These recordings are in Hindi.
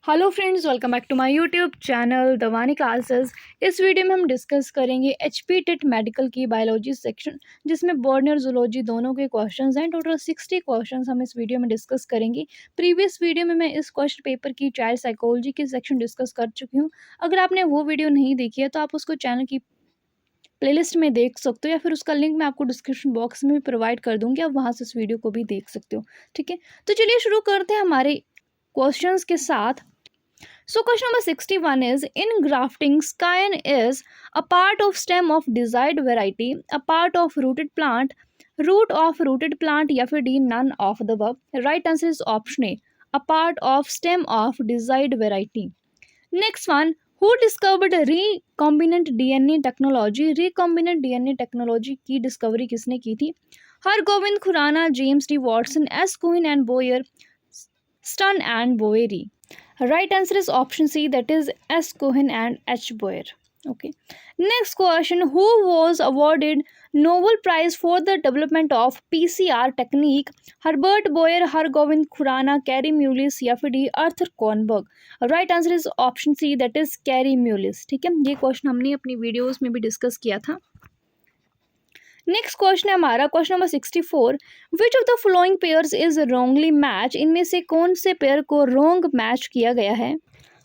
Hello friends, welcome back to my YouTube channel Dawani classes. इस वीडियो में हम डिस्कस करेंगे एचपी टेट मेडिकल की बायोलॉजी सेक्शन, जिसमें बॉटनी और जूलॉजी दोनों के क्वेश्चंस हैं। टोटल 60 क्वेश्चंस हम इस वीडियो में डिस्कस करेंगे। प्रीवियस वीडियो में मैं इस क्वेश्चन पेपर की चाइल्ड साइकोलॉजी की सेक्शन डिस्कस कर चुकी हूँ। अगर आपने वो वीडियो नहीं देखी है तो आप उसको चैनल की प्लेलिस्ट में देख सकते हो, या फिर उसका लिंक मैं आपको डिस्क्रिप्शन बॉक्स में भी प्रोवाइड कर दूँगी, आप वहाँ से इस वीडियो को भी देख सकते हो। ठीक है, तो चलिए शुरू करते हैं हमारे क्वेश्चंस के साथ। So question number 61 is, in grafting, scion is a part of stem of desired variety, a part of rooted plant, root of rooted plant, या फिर D none of the above. Right answer is option A, a part of stem of desired variety. Next one, who discovered recombinant DNA technology? Recombinant DNA technology की डिस्कवरी किसने की थी? Hargobind Khorana, James D Watson, S Cohen and Boyer, Sutton and Boveri. Right answer is option C, that is S. Cohen and H. Boyer. Okay. Next question, who was awarded Nobel Prize for the development of PCR technique? Herbert Boyer, Hargobind Khurana, Carey Mullis या फिर D Arthur Kornberg. Right answer is option C, that is Carey Mullis. ठीक है, ये क्वेश्चन हमने अपनी वीडियोस में भी डिस्कस किया था। नेक्स्ट क्वेश्चन है हमारा question number 64, which of the following pairs is wrongly match? इनमें से कौन से पेयर को रॉन्ग मैच किया गया है?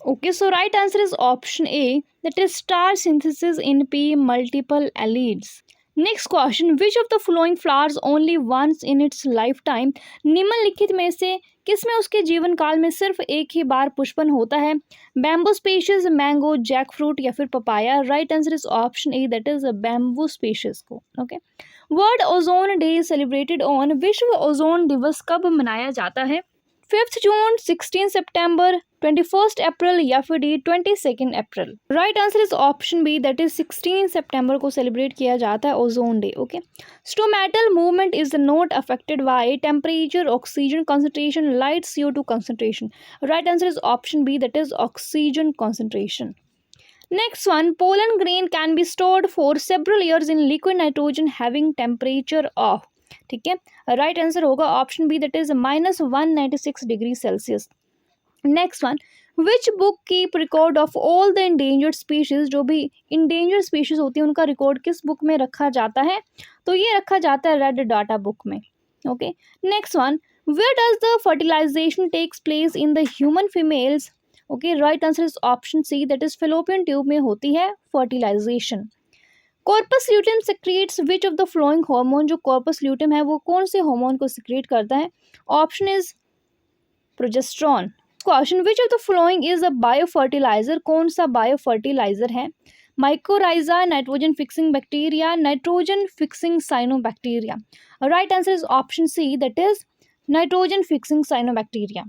Okay, so right answer is option A, that is starch synthesis in pea multiple alleles. Next question, which of the following flowers only once in its life time? निम्नलिखित में से किसमें उसके जीवन काल में सिर्फ एक ही बार पुष्पन होता है? Bamboo species, mango, jackfruit या फिर papaya. Right answer is option A, that is bamboo species को. Okay, world ozone day celebrated on, विश्व ओजोन दिवस कब मनाया जाता है? 5 जून, 16 सितंबर, 21 अप्रैल या फिर D 22 April. Right answer is option B, that is 16 सितंबर को सेलिब्रेट किया जाता है ozone day. Okay, stomatal movement is not affected by temperature, oxygen concentration, light, CO2 concentration. Right answer is option B, that is oxygen concentration. Next one, pollen grain can be stored for several years in liquid nitrogen having temperature of. ठीक है, राइट आंसर होगा option B, that is -196 degree Celsius. Next one, which book keep record of all the endangered species? जो भी इंडेंजर्ड स्पीशीज होती है उनका रिकॉर्ड किस बुक में रखा जाता है? तो ये रखा जाता है रेड डाटा बुक में. Okay, next one, where does the fertilization takes place in the human females? Okay, right answer is option C, that is fallopian tube में होती है fertilization. Corpus luteum secretes which of the following hormone? जो कॉर्पस ल्यूटियम है वो कौन से हार्मोन को सिक्रीट करता है? Option is progesterone. Question, which of the following is a bio fertilizer? कौन सा बायो फर्टिलाइजर है? Mycorrhiza, nitrogen fixing bacteria, nitrogen fixing cyanobacteria. Right answer is option C, that is nitrogen fixing cyanobacteria.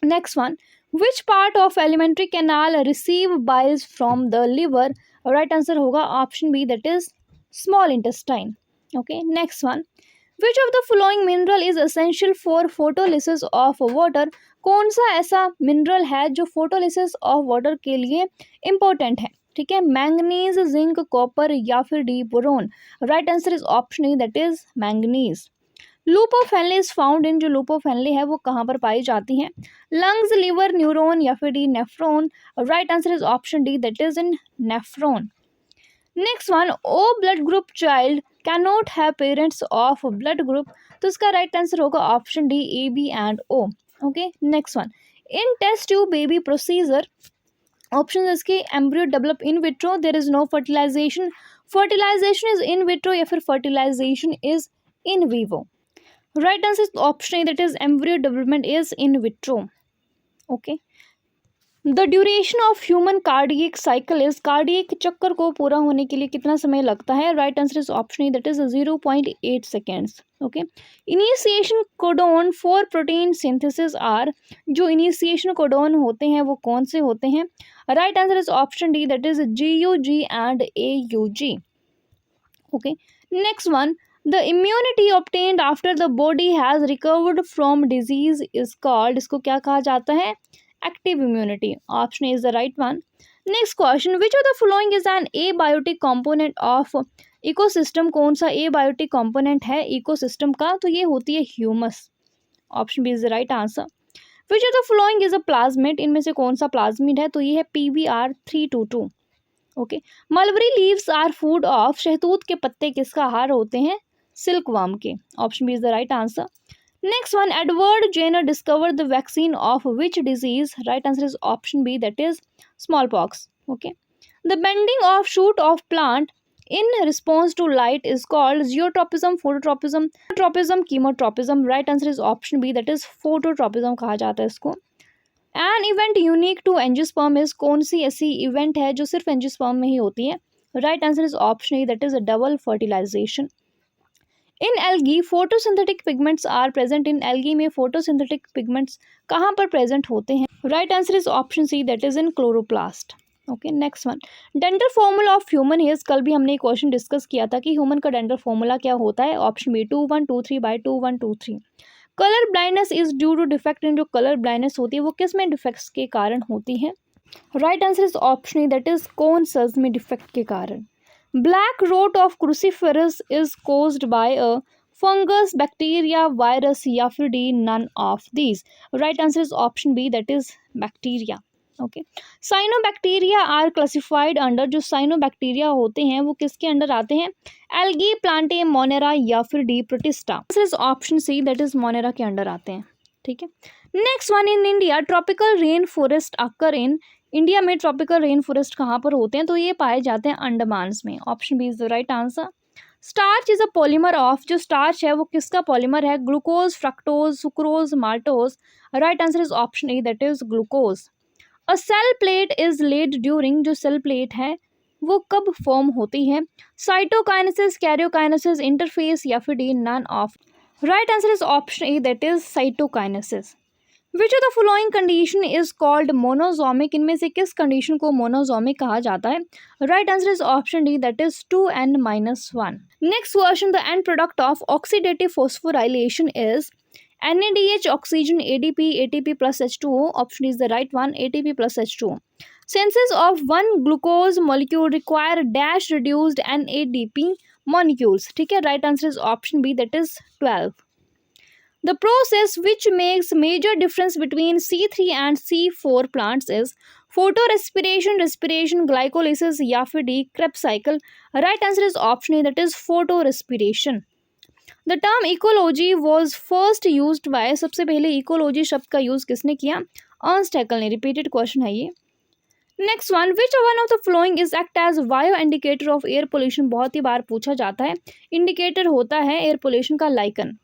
Next one, which part of alimentary canal receive biles from the liver? Right answer होगा option B, that is small intestine. Okay, next one, which of the following mineral is essential for photolysis of water? कौन सा ऐसा मिनरल है जो फोटोलिसिस ऑफ वाटर के लिए इंपॉर्टेंट है? ठीक है, मैंगनीज, जिंक, कॉपर या फिर D boron. Right answer is option A, that is manganese. Loop of Henle is found in, जो लूपोफेनले है वो कहाँ पर पाई जाती हैं? लंग्स, लिवर, न्यूरॉन या फिर D nephron. Right answer is option D, that is in nephron. Next one, O blood group child can not have parents of blood group. तो इसका राइट आंसर होगा option D, AB and O. Okay, next one, in test tube baby procedure, option इसके embryo develop in vitro, there is no fertilisation, fertilisation is in vitro या फिर fertilisation is in vivo. Right answer is option A, that is embryo development is in vitro. Okay, the duration of human cardiac cycle is, cardiac चक्कर को पूरा होने के लिए कितना समय लगता है? Right answer is option A, that is 0.8 seconds. Okay, initiation codon for protein synthesis are, जो इनिशिएशन कोडोन होते हैं वो कौन से होते हैं? Right answer is option D, that is GUG and AUG. Okay, next one, the immunity obtained after the body has recovered from disease is called, इसको क्या कहा जाता है? Active immunity. Option is the right one. Next question, which of the following is an abiotic component of ecosystem? कौन सा एबायोटिक कंपोनेंट है इकोसिस्टम का? तो ये होती है humus. Option B is the right answer. Which of the following is a plasmid, इनमें से कौन सा प्लाज्मिड है, तो ये है PBr322। Okay, mulberry leaves are food of, शहतूत के पत्ते किसका आहार होते हैं, सिल्क वार्म के। Option B is the right answer. Next one, Edward Jenner discovered the vaccine of which disease, right answer is option B, that is small pox. Okay, the bending of shoot of plant in response to light is called geotropism, phototropism, chemotropism, right answer is option B, that is phototropism कहा जाता है इसको। An event unique to angiosperm is, कौन सी ऐसी इवेंट है जो सिर्फ एंजियोस्पर्म में ही होती है, right answer is option A, that is a double fertilization. In algae photosynthetic pigments are present, in algae में फोटोसिंथेटिक पिगमेंट्स कहाँ पर प्रेजेंट होते हैं, right answer is option C, that is in chloroplast. Okay, next one, dental formula of human hairs, कल भी हमने एक क्वेश्चन डिस्कस किया था कि ह्यूमन का डेंटल फॉर्मूला क्या होता है, option B 2123/2123। Colour blindness is due to defect in, जो कलर ब्लाइंडनेस होती है वो किस में डिफेक्ट्स के कारण होती है, right answer is option A, that is cone cells में डिफेक्ट के कारण। Black rot of cruciferous is caused by a fungus, bacteria, virus या फिर D, none of these, right answer is option B, that is bacteria. Okay, cyanobacteria are classified under, जो साइनोबैक्टीरिया होते हैं वो किसके अंडर आते हैं, एल्गी, प्लांटे, मोनेरा या फिर D, Protista, option C, that is Monera के अंडर आते हैं। ठीक है, next one, in India tropical rain forest occur in, India में ट्रॉपिकल रेन फॉरेस्ट कहाँ पर होते हैं, तो ये पाए जाते हैं अंडमान्स में। Option B is the right answer. Starch is a polymer of, जो स्टार्च है वो किसका पॉलीमर है, glucose, fructose, sucrose, maltose, right answer is option A, that is glucose. A cell plate is laid during, जो सेल प्लेट है वो कब फॉर्म होती है, साइटोकाइनेसिस, कैरियोकाइनेसिस, इंटरफेस या फिर D, none of, right answer is option A, that is cytokinesis. Which of the following condition is called monosomic, इनमें से किस कंडीशन को मोनोजोमिक कहा जाता है, right answer is option D, that is 2n-1। Next question, the end product of oxidative phosphorylation is NADH, oxygen, ADP, ATP plus H2O, option is the right one, ATP plus H2O. Synthesis of one glucose molecule require dash reduced NADP molecules, ठीक है, right answer is option B, that is 12. The process which makes major difference between C3 and C4 plants is photorespiration, respiration, glycolysis या फिर D, Krebs cycle, right answer is option A, that is photorespiration. The term ecology was first use by, सबसे पहले इकोलॉजी शब्द का यूज किसने किया, अर्नस्ट हैकेल ने। रिपीटेड क्वेश्चन है ये। Next one, which one of the following is act as bio indicator of air pollution, बहुत ही बार पूछा जाता है, इंडिकेटर होता है एयर पोल्यूशन का lichen.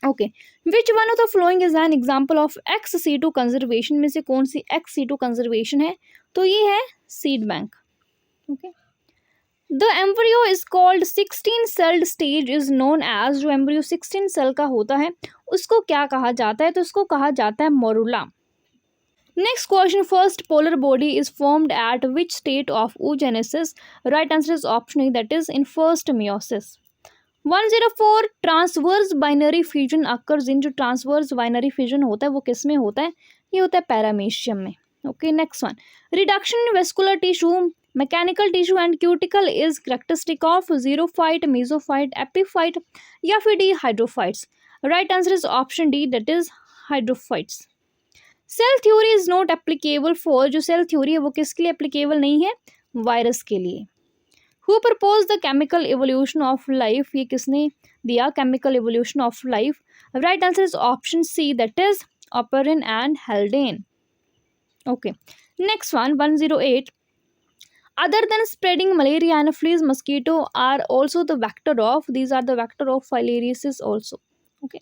Okay, which one of the following is an example of XC2 conservation, में से कौन सी XC2 कंजर्वेशन है, तो ये है seed bank. Okay, the embryo is called 16 celled stage is known as, जो एम्ब्रियो 16 सेल का होता है उसको क्या कहा जाता है, तो उसको कहा जाता है morula. Next question, first polar body is formed at which state of oogenesis, right answer is option A, that is in first meiosis. 104, transverse binary fusion occurs in, जो ट्रांसवर्स बाइनरी फ्यूजन होता है वो किस में होता है, ये होता है पैरामीशियम में। Okay, next one, reduction in vascular tissue, mechanical tissue and cuticle is characteristic of xerophyte, mesophyte, epiphyte या फिर D, hydrophytes, right answer is option D, that is hydrophytes. Cell theory is not applicable for, जो सेल थ्योरी है वो किसके लिए एप्लीकेबल नहीं है, वायरस के लिए। Who propose the chemical evolution of life, ये किसने दिया chemical evolution of life, right answer is option C, that is Oparin and Haldane. Okay, next one, 108, other than spreading malaria and fleas, mosquito are also the vector of, these are the vector of filariasis also. Okay,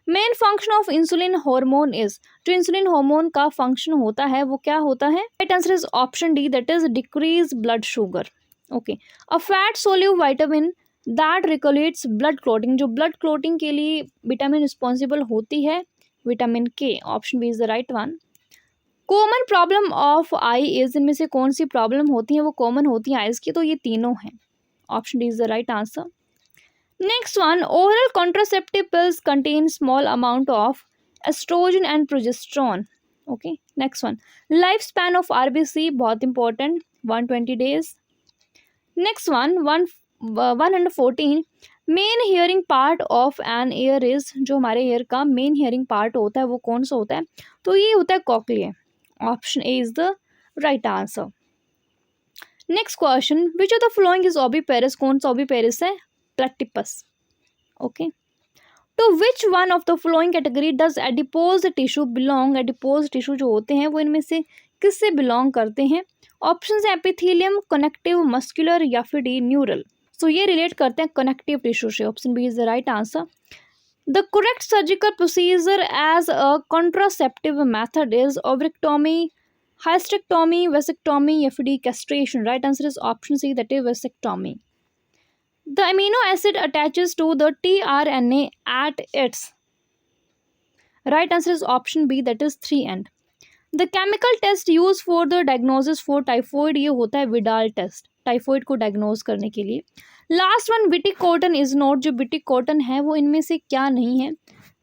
main function of insulin hormone is, जो इंसुलिन हार्मोन का फंक्शन होता है वो क्या होता है, right answer is option D, that is decrease blood sugar. Okay, a fat soluble vitamin that regulates blood clotting, जो ब्लड क्लॉटिंग के लिए विटामिन रिस्पॉन्सिबल होती है, vitamin K, option B is the right one. Common problem of eye is, इनमें से कौन सी प्रॉब्लम होती है वो कॉमन होती है आइज की, तो ये तीनों हैं, option D is the right answer. Next one, oral contraceptive pills contain small amount of estrogen and progesterone. Okay, next one, life span of RBC बहुत important, 120 days। Next one, 114, main hearing part of an ear is, जो हमारे ईयर का मेन हियरिंग पार्ट होता है वो कौन सा होता है, तो ये होता है cochlea. Option A is the right answer. Next question, which of the following is oviparous, कौन सा ओविपेरस है, प्लेटिपस। ओके, तो विच one of the flowing category does adipose tissue belong, adipose tissue जो होते हैं वो इनमें से किससे बिलोंग करते हैं। ऑप्शन है एपिथेलियम, कनेक्टिव, मस्कुलर या फिर डी न्यूरल। सो ये रिलेट करते हैं कनेक्टिव टिश्यू से। Option B is the right answer. The correct surgical procedure as a contraceptive method is ovariectomy, hysterectomy, vasectomy या फिर D castration. Right answer is option C, that is vasectomy. The amino acid attaches to the tRNA at its, right answer is option B, that is 3 end. The chemical test used for the diagnosis for typhoid, ये होता है विडाल टेस्ट, टाइफॉइड को डायग्नोज करने के लिए। Last one, BT cotton is not, जो विटिकोटन है वो इनमें से क्या नहीं है।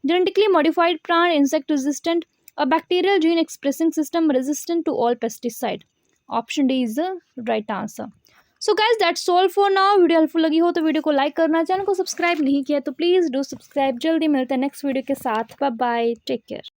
Genetically modified plant, insect resistant, a bacterial gene expressing system, resistant to all pesticide. Option D is the right answer. So guys that's all for now. Video helpful लगी हो तो वीडियो को लाइक करना, चैनल को सब्सक्राइब नहीं किया तो प्लीज़ डू सब्सक्राइब। जल्दी मिलते हैं नेक्स्ट वीडियो के साथ। Bye bye, take care.